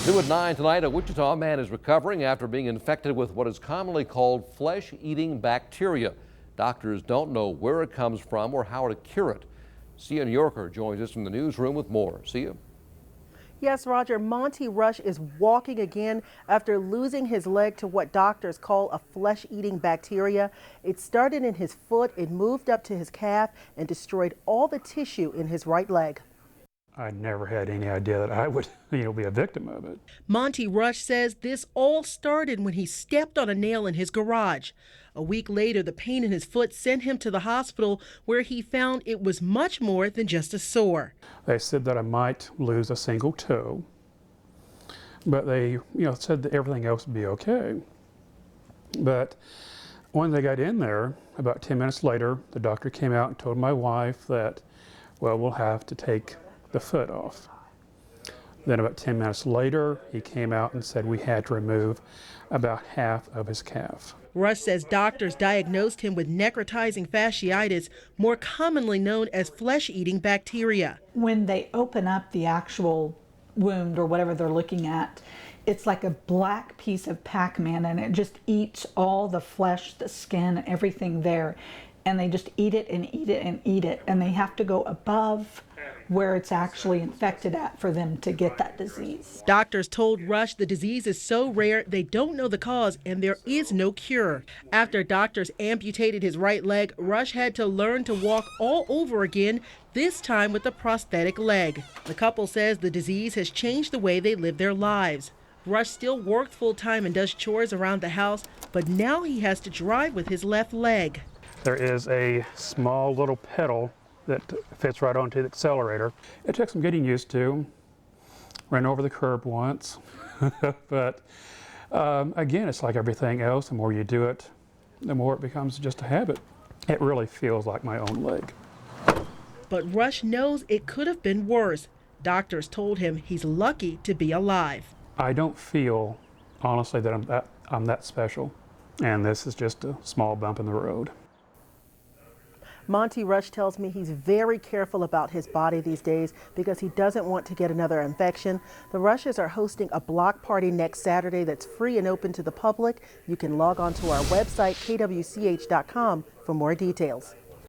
New at 9 tonight, a Wichita man is recovering after being infected with what is commonly called flesh-eating bacteria. Doctors don't know where it comes from or how to cure it. Sia New Yorker joins us from the newsroom with more. Sia? Yes, Roger, Monty Rush is walking again after losing his leg to what doctors call a flesh-eating bacteria. It started in his foot, it moved up to his calf and destroyed all the tissue in his right leg. I never had any idea that I would, be a victim of it. Monty Rush says this all started when he stepped on a nail in his garage. A week later, the pain in his foot sent him to the hospital where he found it was much more than just a sore. They said that I might lose a single toe, but they, said that everything else would be okay. But when they got in there, about 10 minutes later, the doctor came out and told my wife that, well, we'll have to take the foot off. Then about 10 minutes later, he came out and said we had to remove about half of his calf. Rush says doctors diagnosed him with necrotizing fasciitis, more commonly known as flesh-eating bacteria. When they open up the actual wound or whatever they're looking at, it's like a black piece of Pac-Man, and it just eats all the flesh, the skin, everything there. And they just eat it and eat it and eat it. And they have to go above where it's actually infected at for them to get that disease. Doctors told Rush the disease is so rare they don't know the cause and there is no cure. After doctors amputated his right leg, Rush had to learn to walk all over again, this time with a prosthetic leg. The couple says the disease has changed the way they live their lives. Rush still works full-time and does chores around the house, but now he has to drive with his left leg. There is a small little pedal that fits right onto the accelerator. It took some getting used to. Ran over the curb once, but again, it's like everything else. The more you do it, the more it becomes just a habit. It really feels like my own leg. But Rush knows it could have been worse. Doctors told him he's lucky to be alive. I don't feel, honestly, that I'm that special, and this is just a small bump in the road. Monty Rush tells me he's very careful about his body these days because he doesn't want to get another infection. The Rushes are hosting a block party next Saturday that's free and open to the public. You can log on to our website, kwch.com, for more details.